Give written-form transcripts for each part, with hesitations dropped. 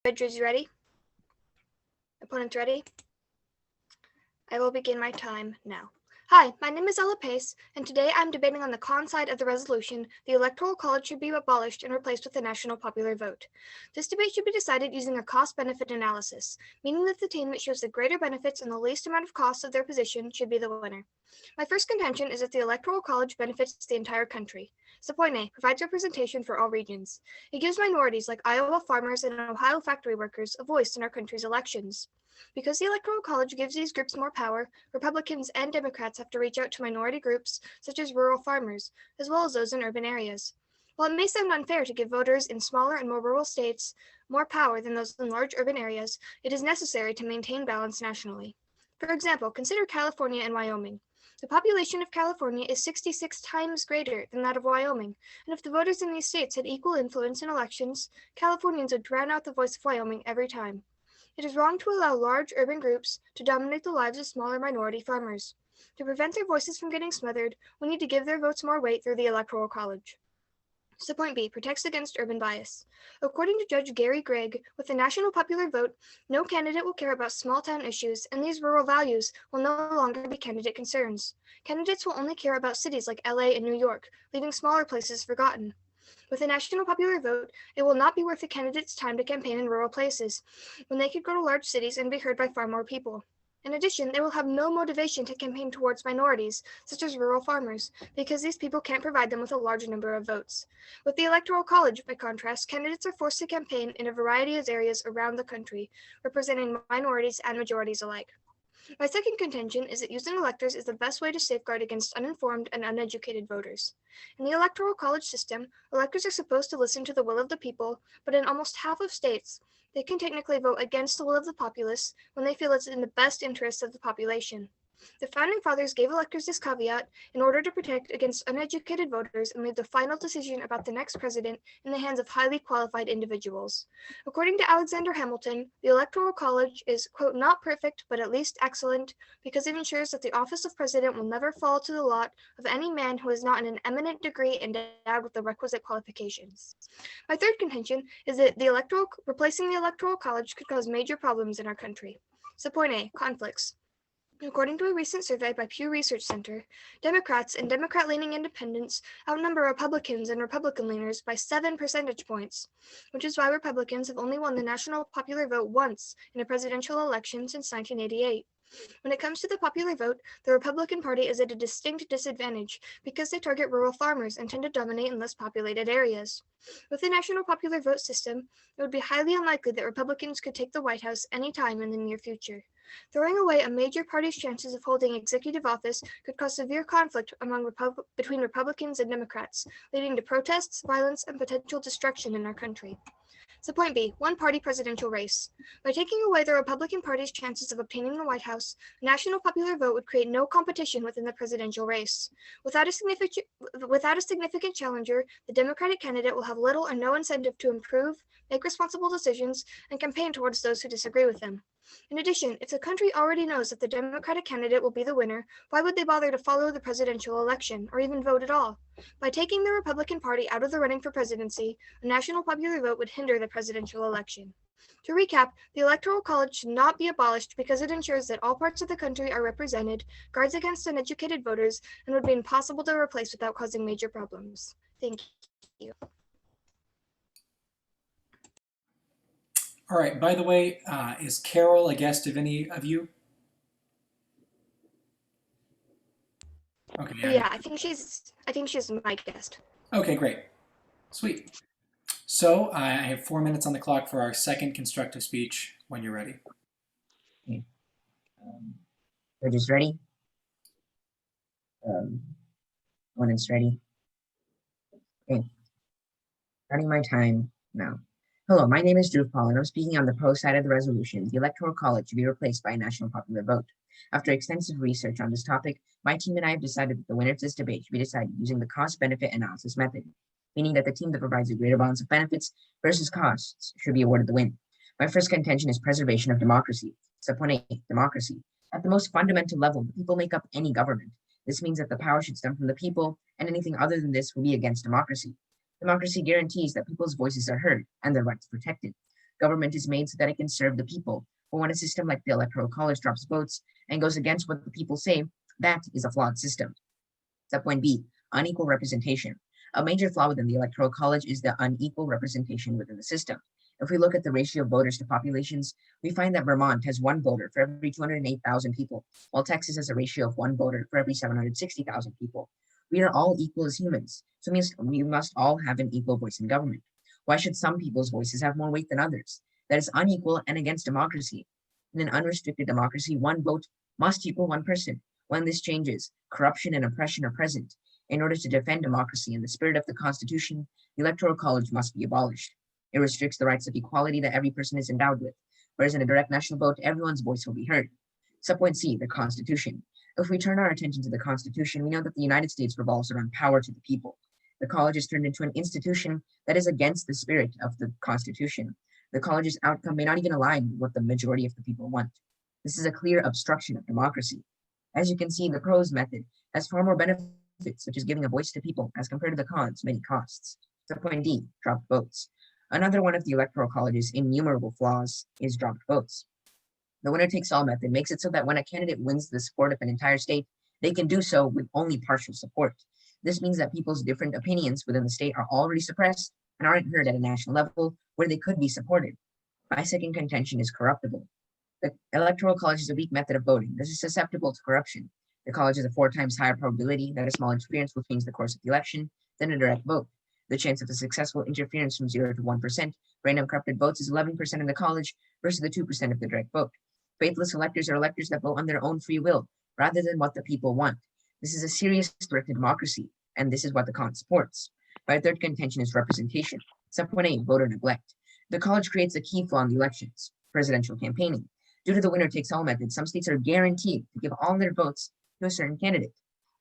Judges ready? Opponents ready? I will begin my time now. Hi, my name is Ella Pace, and today I'm debating on the con side of the resolution, the Electoral College should be abolished and replaced with the national popular vote. This debate should be decided using a cost-benefit analysis, meaning that the team that shows the greater benefits and the least amount of costs of their position should be the winner. My first contention is that the Electoral College benefits the entire country. Point A provides representation for all regions. It gives minorities like Iowa farmers and Ohio factory workers a voice in our country's elections. Because the Electoral College gives these groups more power, Republicans and Democrats have to reach out to minority groups, such as rural farmers, as well as those in urban areas. While it may sound unfair to give voters in smaller and more rural states more power than those in large urban areas, it is necessary to maintain balance nationally. For example, consider California and Wyoming. The population of California is 66 times greater than that of Wyoming, and if the voters in these states had equal influence in elections, Californians would drown out the voice of Wyoming every time. It is wrong to allow large urban groups to dominate the lives of smaller minority farmers. To prevent their voices from getting smothered, we need to give their votes more weight through the Electoral College. Point B protects against urban bias. According to Judge Gary Gregg, with the national popular vote, no candidate will care about small-town issues, and these rural values will no longer be candidate concerns. Candidates will only care about cities like LA and New York, leaving smaller places forgotten. With a national popular vote, it will not be worth a candidate's time to campaign in rural places, when they could go to large cities and be heard by far more people. In addition, they will have no motivation to campaign towards minorities, such as rural farmers, because these people can't provide them with a large number of votes. With the Electoral College, by contrast, candidates are forced to campaign in a variety of areas around the country, representing minorities and majorities alike. My second contention is that using electors is the best way to safeguard against uninformed and uneducated voters. In the Electoral College system, electors are supposed to listen to the will of the people, but in almost half of states, they can technically vote against the will of the populace when they feel it's in the best interests of the population. The Founding Fathers gave electors this caveat in order to protect against uneducated voters and leave the final decision about the next president in the hands of highly qualified individuals. According to Alexander Hamilton, the Electoral College is, quote, not perfect, but at least excellent, because it ensures that the office of president will never fall to the lot of any man who is not in an eminent degree endowed with the requisite qualifications. My third contention is that replacing the Electoral College could cause major problems in our country. Point A, conflicts. According to a recent survey by Pew Research Center, Democrats and Democrat-leaning independents outnumber Republicans and Republican leaners by 7 percentage points, which is why Republicans have only won the national popular vote once in a presidential election since 1988. When it comes to the popular vote, the Republican Party is at a distinct disadvantage because they target rural farmers and tend to dominate in less populated areas. With the national popular vote system, it would be highly unlikely that Republicans could take the White House any time in the near future. Throwing away a major party's chances of holding executive office could cause severe conflict between Republicans and Democrats, leading to protests, violence, and potential destruction in our country. Point B, one-party presidential race. By taking away the Republican Party's chances of obtaining the White House, a national popular vote would create no competition within the presidential race. Without a significant challenger, the Democratic candidate will have little or no incentive to improve, make responsible decisions, and campaign towards those who disagree with them. In addition, if the country already knows that the Democratic candidate will be the winner, why would they bother to follow the presidential election or even vote at all? By taking the Republican Party out of the running for presidency, a national popular vote would hinder the presidential election. To recap, the Electoral College should not be abolished because it ensures that all parts of the country are represented, guards against uneducated voters, and would be impossible to replace without causing major problems. Thank you. All right, by the way, is Carol a guest of any of you? Okay. Yeah, I think she's my guest. Okay, great. Sweet. So I have 4 minutes on the clock for our second constructive speech when you're ready. Okay. Judges ready? Opponents ready? Okay. Starting my time now. Hello, my name is Dhruv PRO, and I'm speaking on the pro side of the resolution. The Electoral College should be replaced by a national popular vote. After extensive research on this topic, my team and I have decided that the winner of this debate should be decided using the cost-benefit analysis method, meaning that the team that provides a greater balance of benefits versus costs should be awarded the win. My first contention is preservation of democracy. Point A, democracy. At the most fundamental level, the people make up any government. This means that the power should stem from the people, and anything other than this will be against democracy. Democracy guarantees that people's voices are heard and their rights protected. Government is made so that it can serve the people. But when a system like the Electoral College drops votes and goes against what the people say, that is a flawed system. Subpoint B, unequal representation. A major flaw within the Electoral College is the unequal representation within the system. If we look at the ratio of voters to populations, we find that Vermont has 1 voter for every 208,000 people, while Texas has a ratio of 1 voter for every 760,000 people. We are all equal as humans, so it means we must all have an equal voice in government. Why should some people's voices have more weight than others? That is unequal and against democracy. In an unrestricted democracy, 1 vote must equal 1 person. When this changes, corruption and oppression are present. In order to defend democracy and the spirit of the Constitution, the Electoral College must be abolished. It restricts the rights of equality that every person is endowed with, whereas in a direct national vote, everyone's voice will be heard. Subpoint C, the Constitution. If we turn our attention to the Constitution, we know that the United States revolves around power to the people. The college is turned into an institution that is against the spirit of the Constitution. The college's outcome may not even align with what the majority of the people want. This is a clear obstruction of democracy. As you can see, the pros method has far more benefits, such as giving a voice to people, as compared to the cons, many costs. Subpoint D, dropped votes. Another one of the Electoral College's innumerable flaws is dropped votes. The winner-takes-all method makes it so that when a candidate wins the support of an entire state, they can do so with only partial support. This means that people's different opinions within the state are already suppressed and aren't heard at a national level where they could be supported. My second contention is corruptible. The Electoral College is a weak method of voting. This is susceptible to corruption. The college has a 4 times higher probability that a small interference will change the course of the election than a direct vote. The chance of a successful interference from 0 to 1% random corrupted votes is 11% in the college versus the 2% of the direct vote. Faithless electors are electors that vote on their own free will rather than what the people want. This is a serious threat to democracy, and this is what the con supports. My third contention is representation. Subpoint A, voter neglect. The college creates a key flaw in the elections, presidential campaigning. Due to the winner-takes-all method, some states are guaranteed to give all their votes to a certain candidate.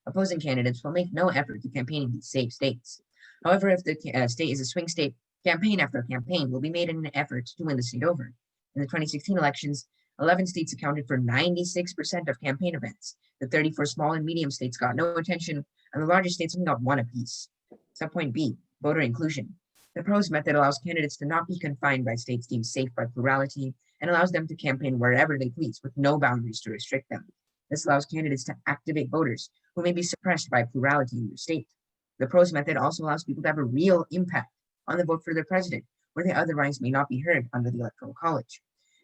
Opposing candidates will make no effort to campaign in these safe states. However, if the state is a swing state, campaign after campaign will be made in an effort to win the state over. In the 2016 elections, 11 states accounted for 96% of campaign events. The 34 small and medium states got no attention, and the largest states only got 1 apiece. Subpoint B, voter inclusion. The pros method allows candidates to not be confined by states deemed safe by plurality and allows them to campaign wherever they please with no boundaries to restrict them. This allows candidates to activate voters who may be suppressed by plurality in their state. The pros method also allows people to have a real impact on the vote for their president, where they otherwise may not be heard under the Electoral College.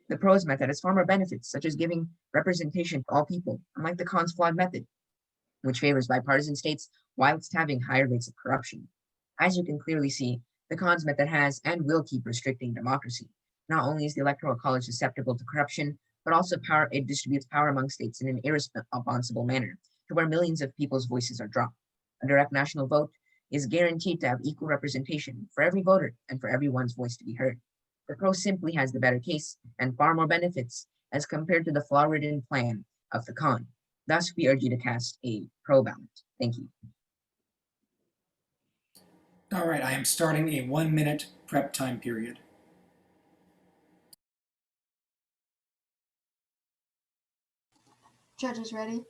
The pros method has far more benefits, such as giving representation to all people, unlike the cons flawed method, which favors bipartisan states whilst having higher rates of corruption. As you can clearly see, the cons method has and will keep restricting democracy. Not only is the Electoral College susceptible to corruption, but also it distributes power among states in an irresponsible manner, to where millions of people's voices are dropped. A direct national vote is guaranteed to have equal representation for every voter and for everyone's voice to be heard. The pro simply has the better case and far more benefits as compared to the flaw-ridden plan of the con. Thus, we urge you to cast a pro ballot. Thank you. All right, I am starting a 1-minute prep time period. Judges ready?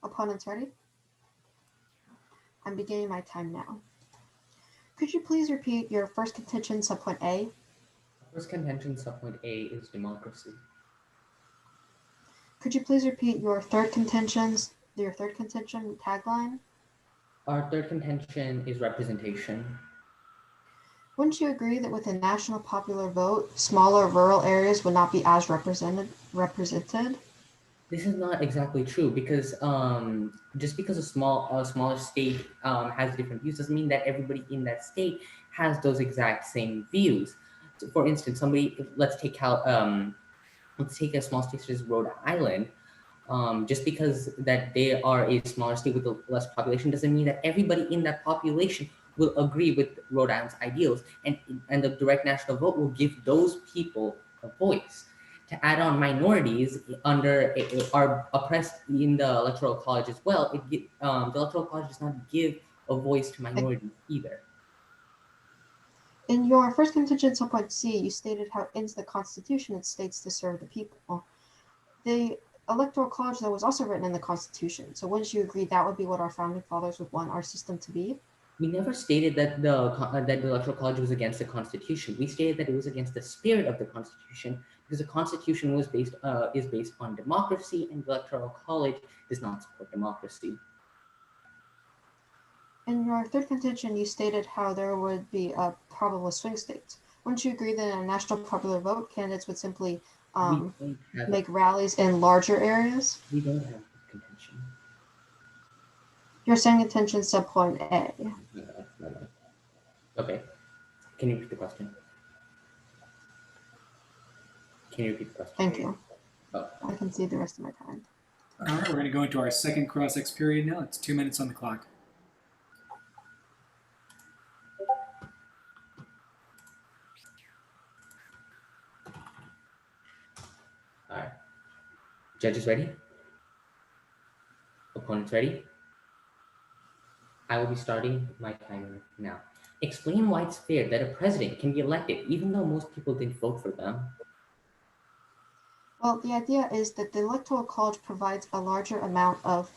Opponents ready? I'm beginning my time now. Could you please repeat your first contention, subpoint A? First contention, subpoint A, is democracy. Could you please repeat your third contention tagline? Our third contention is representation. Wouldn't you agree that with a national popular vote, smaller rural areas would not be as represented? This is not exactly true because just because a smaller state has different views doesn't mean that everybody in that state has those exact same views. So for instance, let's take a small state such as Rhode Island. Just because that they are a smaller state with a less population doesn't mean that everybody in that population will agree with Rhode Island's ideals, and the direct national vote will give those people a voice. To add on, minorities are oppressed in the Electoral College as well. The Electoral College does not give a voice to minorities either. In your first contention, subpoint C, you stated how in the Constitution it states to serve the people. The Electoral College, though, was also written in the Constitution. So wouldn't you agree that would be what our founding fathers would want our system to be? We never stated that the Electoral College was against the Constitution. We stated that it was against the spirit of the Constitution because the Constitution was based on democracy, and the Electoral College does not support democracy. In your third contention, you stated how there would be a problem with swing states. Wouldn't you agree that in a national popular vote, candidates would simply make rallies in larger areas? We don't have contention. Your second contention, subpoint A. Okay. Can you repeat the question? Thank you. Oh. I can see the rest of my time. All right, we're going to go into our second cross-ex period now. It's 2 minutes on the clock. All right. Judges ready? Opponents ready? I will be starting my timer now. Explain why it's fair that a president can be elected even though most people didn't vote for them. Well, the idea is that the Electoral College provides a larger amount of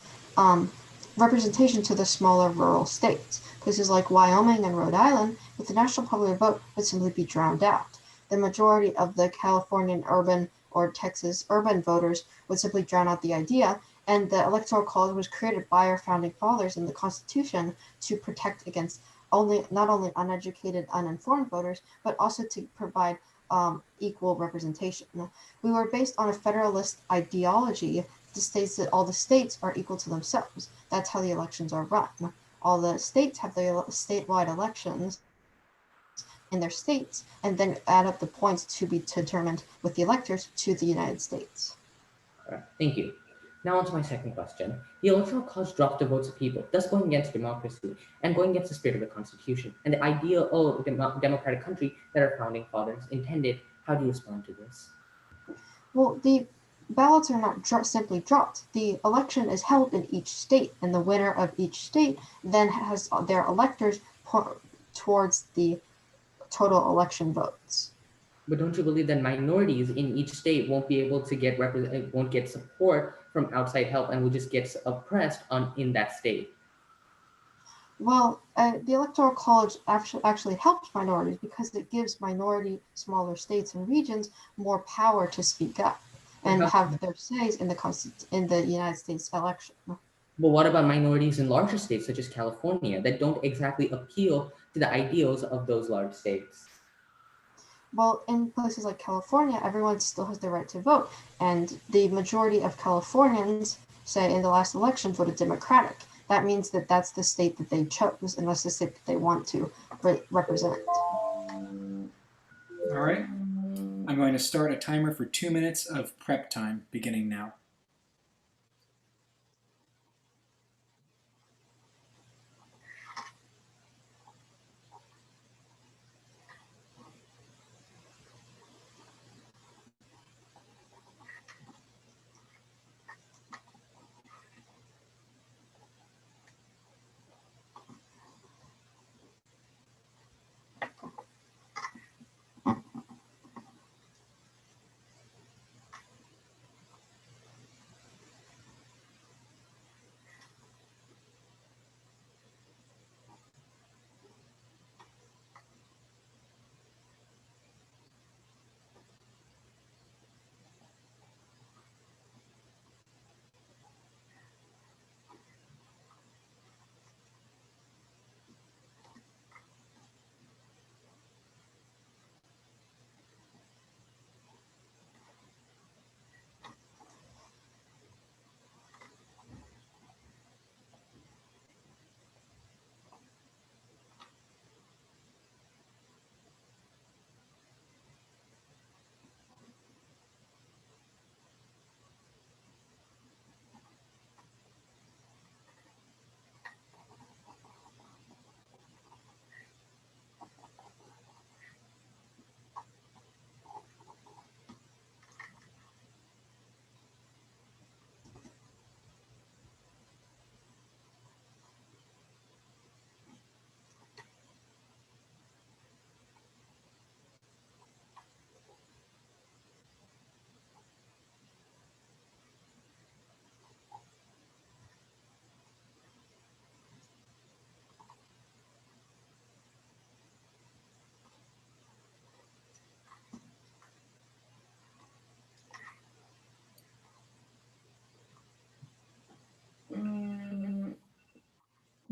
representation to the smaller rural states. Places like Wyoming and Rhode Island, with the national popular vote, would simply be drowned out. The majority of the Californian urban or Texas urban voters would simply drown out the idea, and the Electoral College was created by our founding fathers in the Constitution to protect against not only uneducated, uninformed voters, but also to provide equal representation. We were based on a federalist ideology that states that all the states are equal to themselves. That's how the elections are run. All the states have their statewide elections in their states and then add up the points to be determined with the electors to the United States. All right, thank you. Now on to my second question. The Electoral College dropped the votes of people, thus going against democracy and going against the spirit of the Constitution and the ideal of a democratic country that our founding fathers intended. How do you respond to this? Well, the ballots are not simply dropped. The election is held in each state, and the winner of each state then has their electors towards the total election votes. But don't you believe that minorities in each state won't be able to won't get support from outside help and will just get oppressed in that state? Well, the Electoral College actually helps minorities because it gives smaller states and regions more power to speak up and have their says in the United States election. But what about minorities in larger states such as California that don't exactly appeal to the ideals of those large states? Well, in places like California, everyone still has the right to vote, and the majority of Californians, say in the last election, voted Democratic. That means that that's the state that they chose, and that's the state that they want to represent. All right. I'm going to start a timer for 2 minutes of prep time beginning now.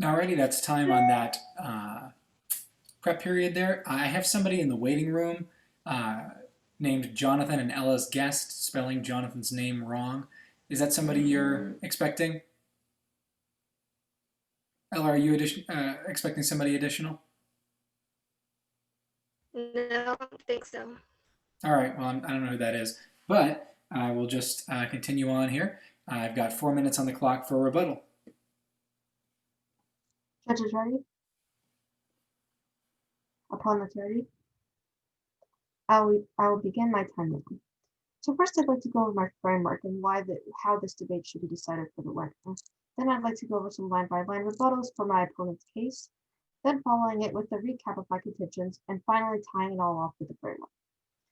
Alrighty, that's time on that prep period there. I have somebody in the waiting room named Jonathan and Ella's guest, spelling Jonathan's name wrong. Is that somebody you're expecting? Ella, are you expecting somebody additional? No, I don't think so. All right, well, I don't know who that is, but I will just continue on here. I've got 4 minutes on the clock for a rebuttal. Judges ready? Opponents ready? I will begin my time now. So first, I'd like to go over my framework and how this debate should be decided for the winner. Then I'd like to go over some line-by-line rebuttals for my opponent's case, then following it with a recap of my contentions, and finally tying it all off with the framework.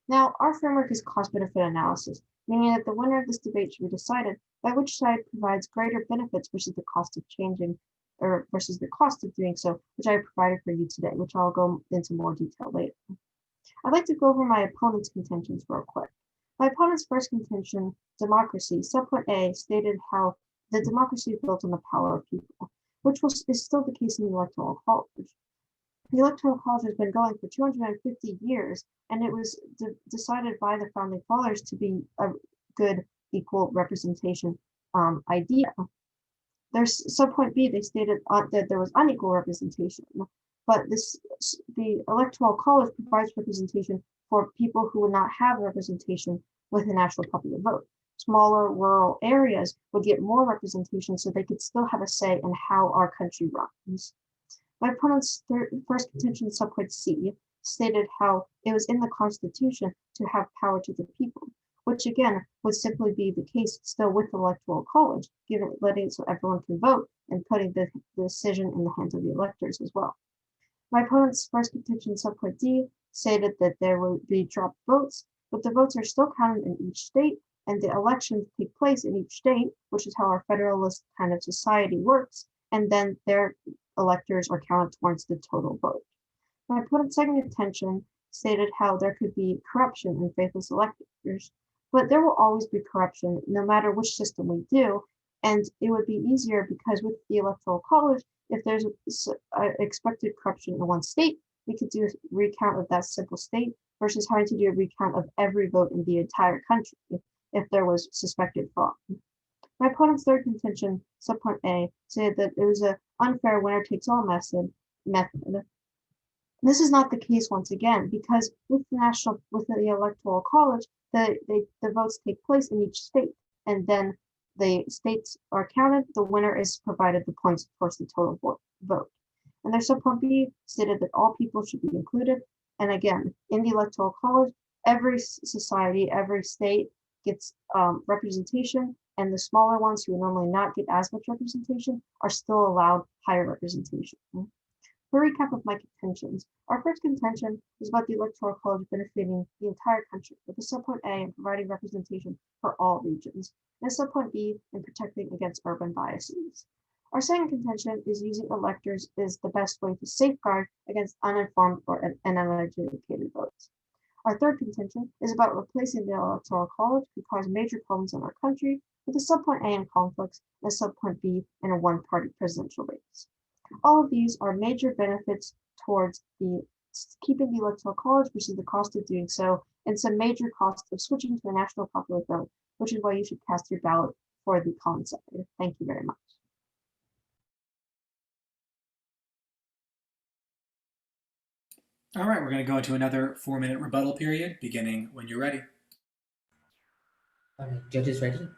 Now, our framework is cost-benefit analysis, meaning that the winner of this debate should be decided by which side provides greater benefits versus the cost of changing, or versus the cost of doing so, which I have provided for you today, which I'll go into more detail later. I'd like to go over my opponent's contentions real quick. My opponent's first contention, democracy, subpoint A, stated how the democracy is built on the power of people, which is still the case in the Electoral College. The Electoral College has been going for 250 years, and it was decided by the founding fathers to be a good equal representation idea. There's subpoint B, they stated that there was unequal representation, but the Electoral College provides representation for people who would not have representation with the national popular vote. Smaller rural areas would get more representation so they could still have a say in how our country runs. My opponent's first contention, subpoint C, stated how it was in the Constitution to have power to the people, which again would simply be the case still with the Electoral College, letting it so everyone can vote and putting the decision in the hands of the electors as well. My opponent's first contention, subpoint D, stated that there would be dropped votes, but the votes are still counted in each state, and the elections take place in each state, which is how our federalist kind of society works, and then their electors are counted towards the total vote. My opponent's second contention stated how there could be corruption and faithless electors, but there will always be corruption no matter which system we do, and it would be easier because with the Electoral College, if there's expected corruption in one state, we could do a recount of that simple state versus having to do a recount of every vote in the entire country if there was suspected fraud. My opponent's third contention, subpoint A, said that it was an unfair winner-takes-all method. This is not the case once again because with the Electoral College, the votes take place in each state, and then the states are counted. The winner is provided the points towards the total vote. And their subpoint B stated that all people should be included. And again, in the Electoral College, every society, every state gets representation, and the smaller ones who normally not get as much representation are still allowed higher representation. For a recap of my contentions, our first contention is about the Electoral College benefiting the entire country, with a subpoint A in providing representation for all regions, and a subpoint B in protecting against urban biases. Our second contention is using electors is the best way to safeguard against uninformed or uneducated votes. Our third contention is about replacing the Electoral College could cause major problems in our country with a subpoint A in conflicts and a subpoint B in a one-party presidential race. All of these are major benefits towards keeping the Electoral College versus the cost of doing so, and some major costs of switching to a national popular vote, which is why you should cast your ballot for the con side. Thank you very much. All right, we're going to go into another 4-minute rebuttal period, beginning when you're ready. All right, judges ready?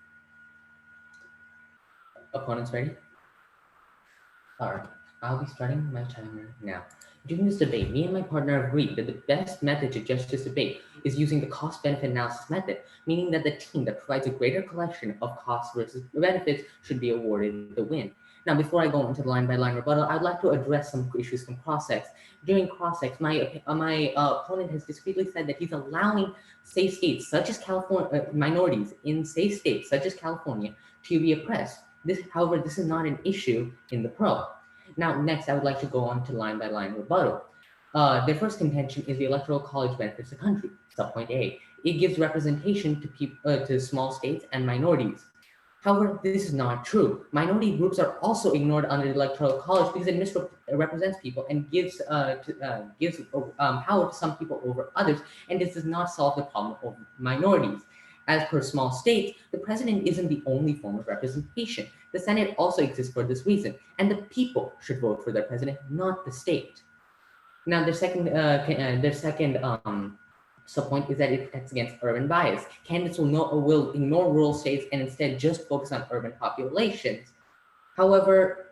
Opponents ready? All right, I'll be starting my timer now. During this debate, me and my partner agreed that the best method to judge this debate is using the cost-benefit analysis method, meaning that the team that provides a greater collection of costs versus benefits should be awarded the win. Now, before I go into the line-by-line rebuttal, I'd like to address some issues from cross-ex. During cross-ex, my opponent has discreetly said that he's allowing safe states such as California, minorities in safe states such as California to be oppressed. However, this is not an issue in the pro. Now, next, I would like to go on to line-by-line rebuttal. Their first contention is the Electoral College benefits the country. Subpoint A, it gives representation to small states and minorities. However, this is not true. Minority groups are also ignored under the Electoral College because it misrepresents people and gives power to some people over others, and this does not solve the problem of minorities. As per small states, the president isn't the only form of representation. The Senate also exists for this reason, and the people should vote for their president, not the state. Now, their second subpoint is that it protects against urban bias. Candidates will ignore rural states and instead just focus on urban populations. However,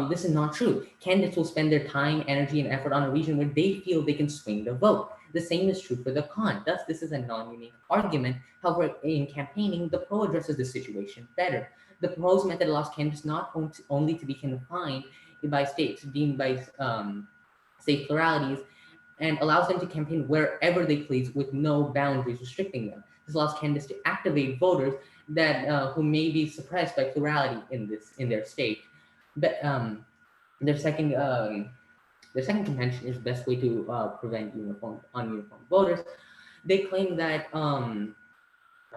this is not true. Candidates will spend their time, energy, and effort on a region where they feel they can swing the vote. The same is true for the con. Thus, this is a non-unique argument. However, in campaigning, the pro addresses the situation better. The pro's method allows candidates not only to be confined by states deemed by state pluralities, and allows them to campaign wherever they please with no boundaries restricting them. This allows candidates to activate voters that who may be suppressed by plurality in their state. But their second their second contention is the best way to prevent ununiform voters. They claim that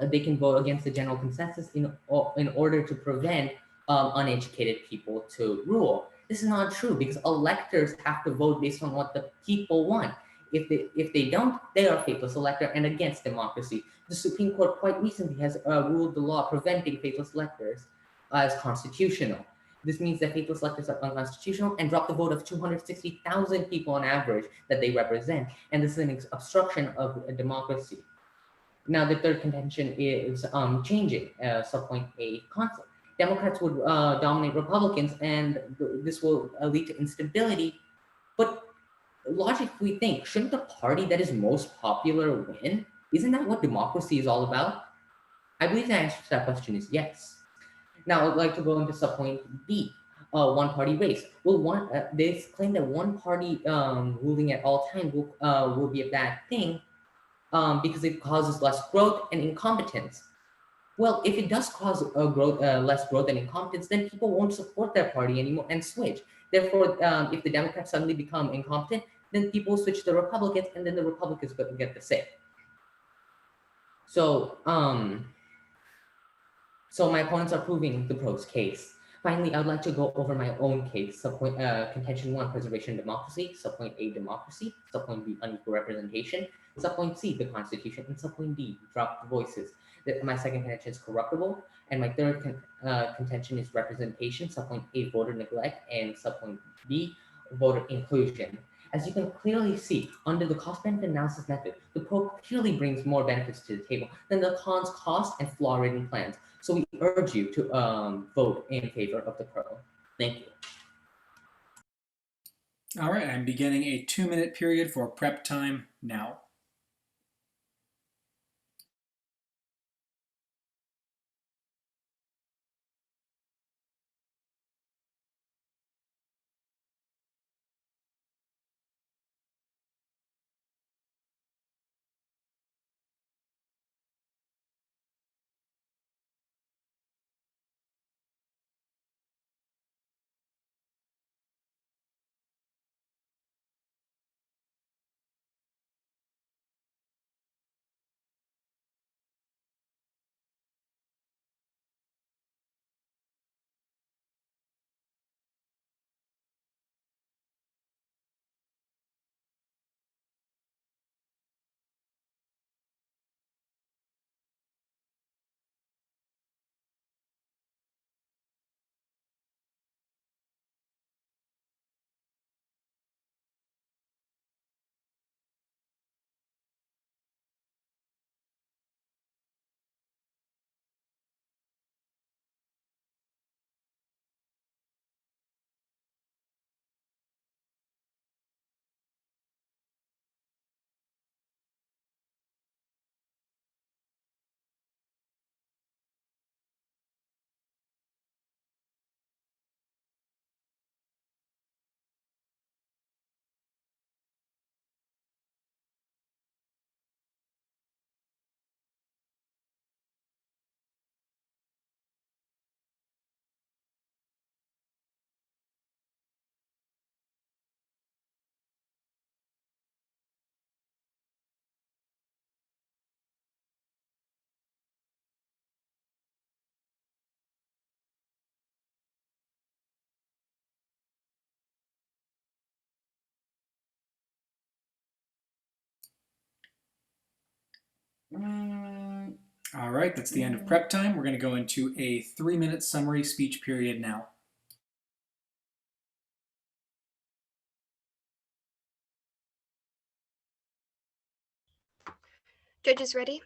they can vote against the general consensus in order to prevent uneducated people to rule. This is not true because electors have to vote based on what the people want. If they don't, they are faithless elector and against democracy. The Supreme Court quite recently has ruled the law preventing faithless electors as constitutional. This means that faithless electors are unconstitutional and drop the vote of 260,000 people on average that they represent. And this is an obstruction of a democracy. Now, the third contention is changing subpoint A concept. Democrats would dominate Republicans, and this will lead to instability. But logically, think, shouldn't the party that is most popular win? Isn't that what democracy is all about? I believe the answer to that question is yes. Now, I'd like to go into subpoint B, one-party race. Well, they claim that one party ruling at all times will be a bad thing, because it causes less growth and incompetence. Well, if it does cause less growth and incompetence, then people won't support that party anymore and switch. Therefore, if the Democrats suddenly become incompetent, then people switch to the Republicans, and then the Republicans get the say. So my opponents are proving the pro's case. Finally, I would like to go over my own case. Contention 1, preservation of democracy. Subpoint A, democracy. Subpoint B, unequal representation. Subpoint C, the Constitution. And subpoint D, drop the voices. My second contention is corruptible. And my third contention is representation. Subpoint A, voter neglect. And subpoint B, voter inclusion. As you can clearly see, under the cost-benefit analysis method, the pro clearly brings more benefits to the table than the con's cost and flaw-ridden plans. So we urge you to vote in favor of the pro. Thank you. All right, I'm beginning a 2-minute period for prep time now. All right, that's the end of prep time. We're going to go into a 3-minute summary speech period now. Judges ready?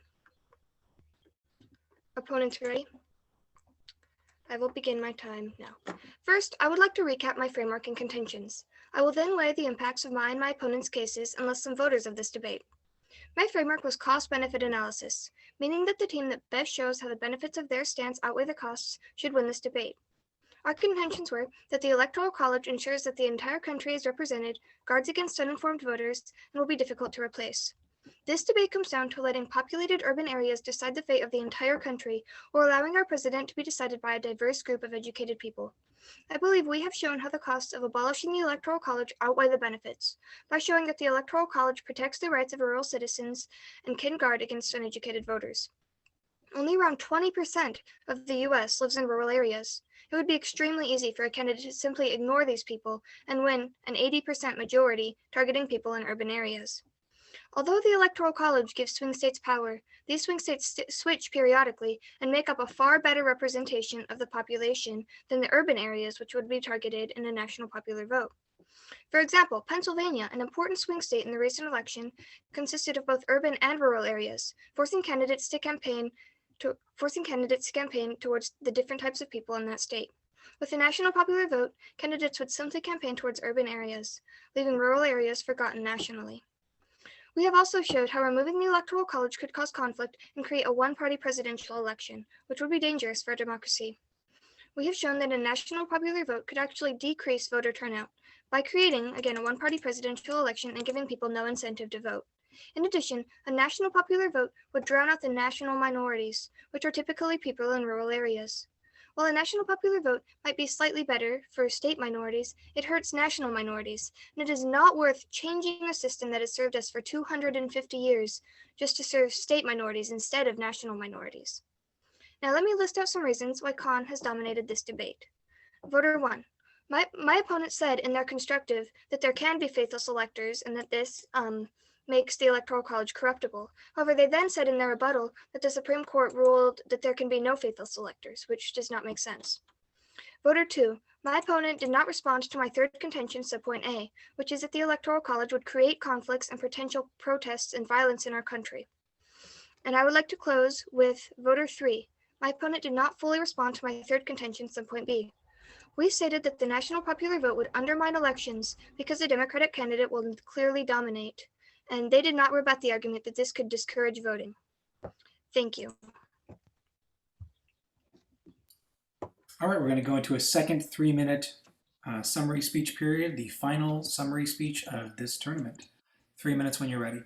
Opponents ready? I will begin my time now. First, I would like to recap my framework and contentions. I will then weigh the impacts of my and my opponent's cases and list some voters of this debate. My framework was cost-benefit analysis, meaning that the team that best shows how the benefits of their stance outweigh the costs should win this debate. Our contentions were that the Electoral College ensures that the entire country is represented, guards against uninformed voters, and will be difficult to replace. This debate comes down to letting populated urban areas decide the fate of the entire country, or allowing our president to be decided by a diverse group of educated people. I believe we have shown how the costs of abolishing the Electoral College outweigh the benefits, by showing that the Electoral College protects the rights of rural citizens and can guard against uneducated voters. Only around 20% of the US lives in rural areas. It would be extremely easy for a candidate to simply ignore these people and win an 80% majority targeting people in urban areas. Although the Electoral College gives swing states power, these swing states switch periodically and make up a far better representation of the population than the urban areas which would be targeted in a national popular vote. For example, Pennsylvania, an important swing state in the recent election, consisted of both urban and rural areas, forcing candidates to campaign towards the different types of people in that state. With a national popular vote, candidates would simply campaign towards urban areas, leaving rural areas forgotten nationally. We have also showed how removing the Electoral College could cause conflict and create a one-party presidential election, which would be dangerous for a democracy. We have shown that a national popular vote could actually decrease voter turnout by creating, again, a one-party presidential election and giving people no incentive to vote. In addition, a national popular vote would drown out the national minorities, which are typically people in rural areas. While a national popular vote might be slightly better for state minorities, it hurts national minorities, and it is not worth changing a system that has served us for 250 years just to serve state minorities instead of national minorities. Now let me list out some reasons why Khan has dominated this debate. Voter 1. My opponent said in their constructive that there can be faithless electors and that this makes the Electoral College corruptible. However, they then said in their rebuttal that the Supreme Court ruled that there can be no faithless electors, which does not make sense. Voter 2. My opponent did not respond to my third contention, subpoint A, which is that the Electoral College would create conflicts and potential protests and violence in our country. And I would like to close with voter 3. My opponent did not fully respond to my third contention, subpoint B. We stated that the national popular vote would undermine elections because the Democratic candidate will clearly dominate, and they did not rebut the argument that this could discourage voting. Thank you. All right, we're going to go into a second 3-minute summary speech period, the final summary speech of this tournament. 3 minutes when you're ready.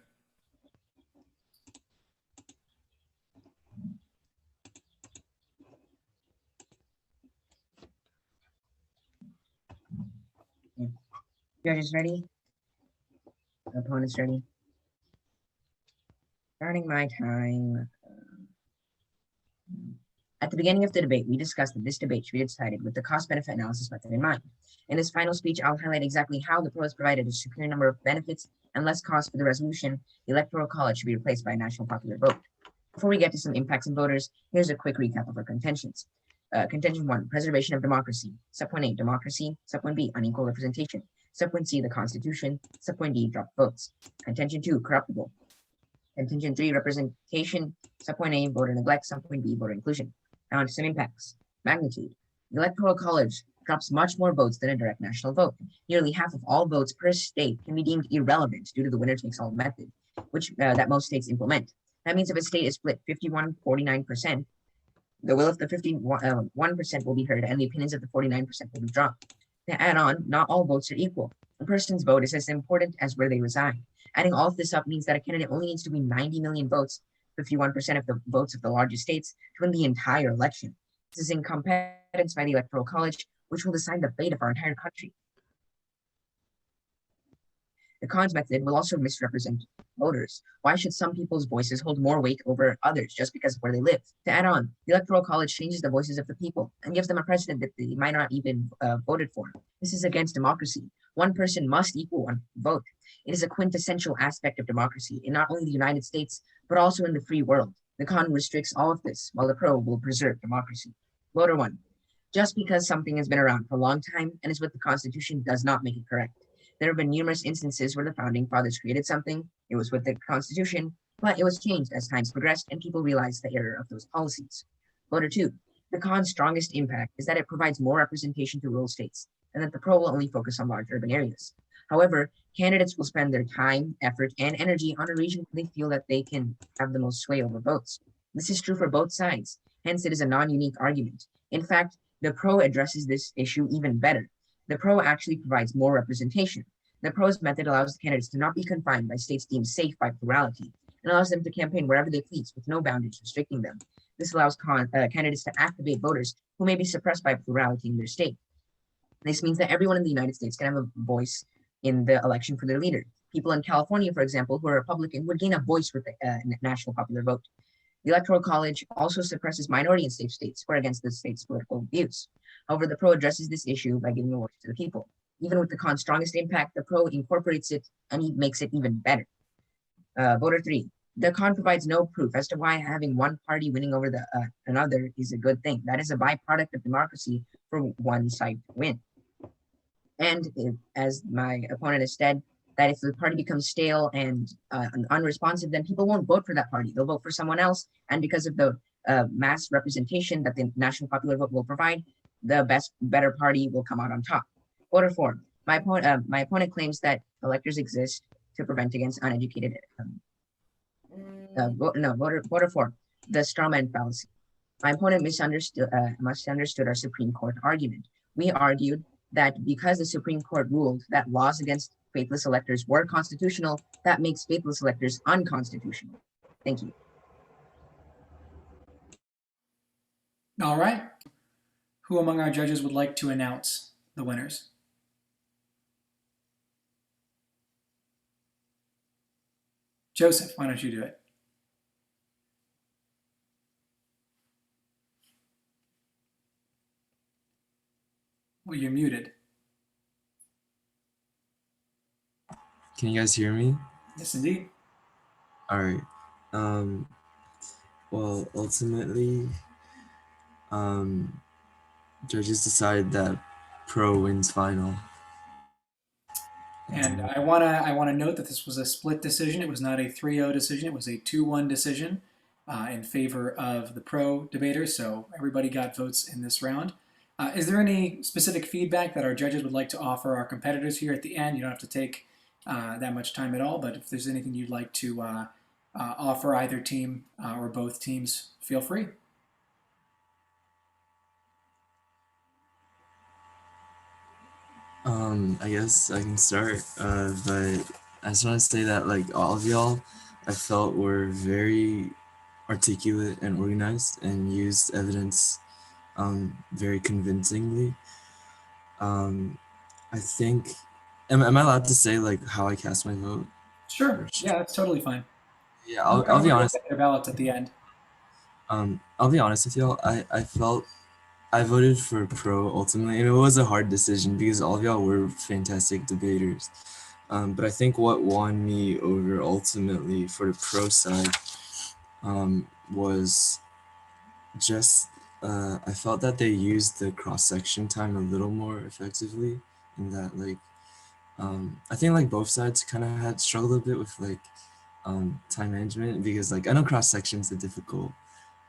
Judges ready? Opponents ready? Starting my time. At the beginning of the debate, we discussed that this debate should be decided with the cost-benefit analysis method in mind. In this final speech, I'll highlight exactly how the pros provided a superior number of benefits and less cost for the resolution. The Electoral College should be replaced by a national popular vote. Before we get to some impacts on voters, here's a quick recap of our contentions. Contention 1, preservation of democracy. Subpoint A, democracy. Subpoint B, unequal representation. Subpoint C, the Constitution. Subpoint D, drop votes. Contention 2, corruptible. Contention 3, representation. Subpoint A, voter neglect. Subpoint B, voter inclusion. Now on to some impacts. Magnitude. The Electoral College drops much more votes than a direct national vote. Nearly half of all votes per state can be deemed irrelevant due to the winner-takes-all method, which that most states implement. That means if a state is split 51-49%, the will of the 51% will be heard and the opinions of the 49% will be dropped. To add on, not all votes are equal. A person's vote is as important as where they reside. Adding all of this up means that a candidate only needs to win 90 million votes, 51% of the votes of the largest states, to win the entire election. This is incompetence by the Electoral College, which will decide the fate of our entire country. The cons method will also misrepresent voters. Why should some people's voices hold more weight over others just because of where they live? To add on, the Electoral College changes the voices of the people and gives them a president that they might not even voted for. This is against democracy. One person must equal one vote. It is a quintessential aspect of democracy in not only the United States, but also in the free world. The con restricts all of this, while the pro will preserve democracy. Voter 1. Just because something has been around for a long time and is what the Constitution does not make it correct. There have been numerous instances where the founding fathers created something, it was with the Constitution, but it was changed as times progressed and people realized the error of those policies. Voter 2. The con's strongest impact is that it provides more representation to rural states, and that the pro will only focus on large urban areas. However, candidates will spend their time, effort, and energy on a region where they feel that they can have the most sway over votes. This is true for both sides, hence it is a non-unique argument. In fact, the pro addresses this issue even better. The pro actually provides more representation. The pro's method allows the candidates to not be confined by states deemed safe by plurality, and allows them to campaign wherever they please with no boundaries restricting them. This allows candidates to activate voters who may be suppressed by plurality in their state. This means that everyone in the United States can have a voice in the election for their leader. People in California, for example, who are Republican, would gain a voice with the national popular vote. The Electoral College also suppresses minority and safe states who are against the state's political views. However, the pro addresses this issue by giving a voice to the people. Even with the con's strongest impact, the pro incorporates it and he makes it even better. Voter 3. The con provides no proof as to why having one party winning over another is a good thing. That is a byproduct of democracy for one side to win. And as my opponent has said, that if the party becomes stale and unresponsive, then people won't vote for that party. They'll vote for someone else. And because of the mass representation that the national popular vote will provide, the better party will come out on top. Voter 4. My opponent claims that electors exist to prevent against uneducated. Voter 4. The strawman fallacy. My opponent misunderstood our Supreme Court argument. We argued that because the Supreme Court ruled that laws against faithless electors were constitutional, that makes faithless electors unconstitutional. Thank you. All right. Who among our judges would like to announce the winners? Joseph, why don't you do it? Well, you're muted. Can you guys hear me? Yes, indeed. All right. Well, ultimately, judges decided that pro wins final. And I wanna note that this was a split decision. It was not a 3-0 decision. It was a 2-1 decision in favor of the pro debaters. So everybody got votes in this round. Is there any specific feedback that our judges would like to offer our competitors here at the end? You don't have to take that much time at all, but if there's anything you'd like to offer either team or both teams, feel free. I guess I can start, but I just want to say that like all of y'all, I felt were very articulate and organized and used evidence very convincingly. I think, am I allowed to say like how I cast my vote? Sure. Yeah, that's totally fine. Yeah, I'll be honest. Their ballots at the end. I'll be honest with y'all. I felt I voted for pro ultimately, and it was a hard decision because all of y'all were fantastic debaters. But I think what won me over ultimately for the pro side was just I felt that they used the cross-section time a little more effectively, in that like I think like both sides kind of had struggled a bit with like time management, because like I know cross-section is a difficult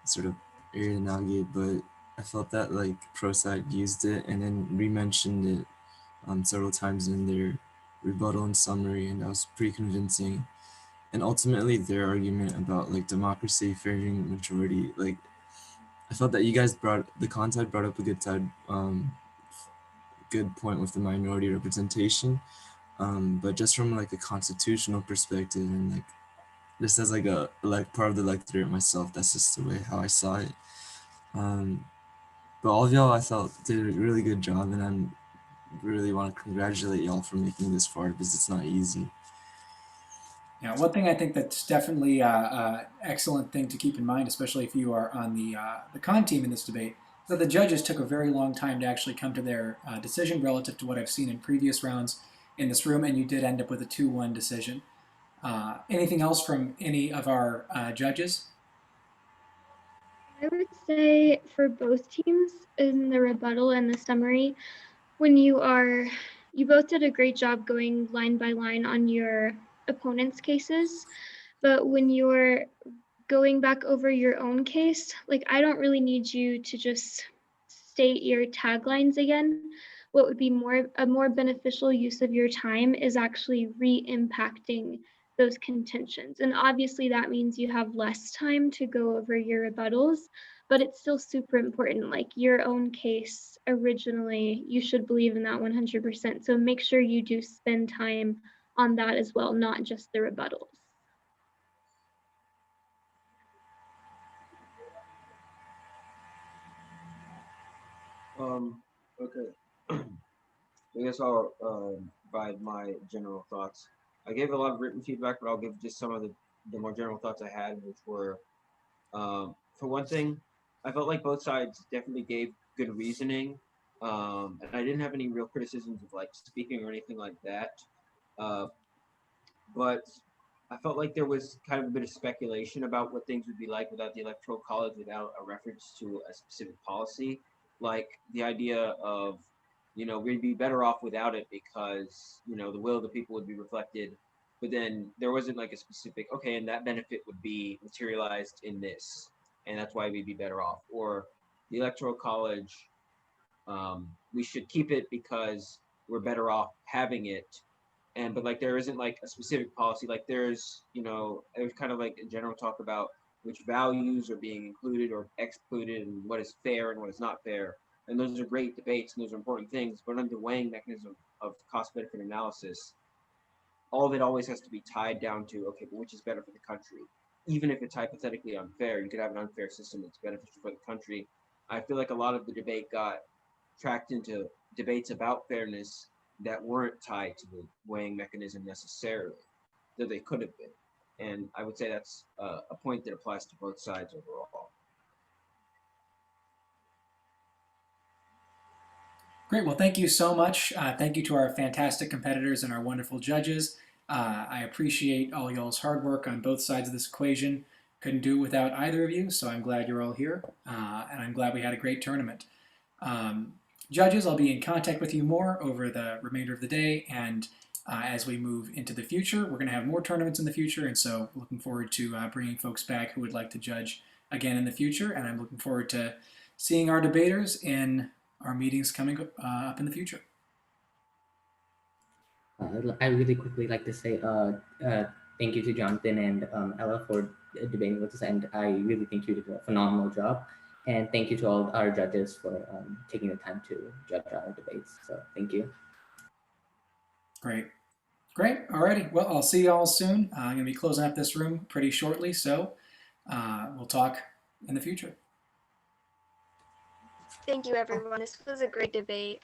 sort of area to navigate, but I felt that like pro side used it and then re-mentioned it several times in their rebuttal and summary, and that was pretty convincing. And ultimately their argument about like democracy favoring majority, like I felt that you guys the content brought up a good good point with the minority representation, but just from like a constitutional perspective and like just as like a part of the electorate myself, that's just the way how I saw it. But all of y'all I felt did a really good job, and I'm really want to congratulate y'all for making this far, because it's not easy. Yeah, one thing I think that's definitely an excellent thing to keep in mind, especially if you are on the con team in this debate, is that the judges took a very long time to actually come to their decision relative to what I've seen in previous rounds. in this room, and you did end up with a 2-1 decision. Anything else from any of our judges? I would say for both teams in the rebuttal and the summary, when you both did a great job going line by line on your opponent's cases, but when you're going back over your own case, like I don't really need you to just state your taglines again. What would be a more beneficial use of your time is actually re-impacting those contentions. And obviously that means you have less time to go over your rebuttals, but it's still super important. Like your own case originally, you should believe in that 100%. So make sure you do spend time on that as well, not just the rebuttals. Okay. I guess I'll provide my general thoughts. I gave a lot of written feedback, but I'll give just some of the more general thoughts I had, which were, for one thing, I felt like both sides definitely gave good reasoning, and I didn't have any real criticisms of like speaking or anything like that. But I felt like there was kind of a bit of speculation about what things would be like without the Electoral College, without a reference to a specific policy, like the idea of, we'd be better off without it because, the will of the people would be reflected. But then there wasn't like a specific, okay, and that benefit would be materialized in this, and that's why we'd be better off. Or the Electoral College, we should keep it because we're better off having it. But like there isn't like a specific policy. Like there's kind of like a general talk about which values are being included or excluded and what is fair and what is not fair. And those are great debates and those are important things. But under the weighing mechanism of cost benefit analysis, all of it always has to be tied down to, okay, but which is better for the country? Even if it's hypothetically unfair, you could have an unfair system that's beneficial for the country. I feel like a lot of the debate got tracked into debates about fairness that weren't tied to the weighing mechanism necessarily, though they could have been. And I would say that's a point that applies to both sides overall. Great. Well, thank you so much. Thank you to our fantastic competitors and our wonderful judges. I appreciate all y'all's hard work on both sides of this equation. Couldn't do it without either of you, so I'm glad you're all here. And I'm glad we had a great tournament. Judges, I'll be in contact with you more over the remainder of the day, and as we move into the future, we're going to have more tournaments in the future, and so looking forward to bringing folks back who would like to judge again in the future, and I'm looking forward to seeing our debaters in our meetings coming up in the future. I really quickly like to say thank you to Jonathan and Ella for debating with us, and I really think you did a phenomenal job. And thank you to all our judges for taking the time to judge our debates. So thank you. Great. Alrighty. Well, I'll see y'all soon. I'm going to be closing up this room pretty shortly, so we'll talk in the future. Thank you, everyone. This was a great debate.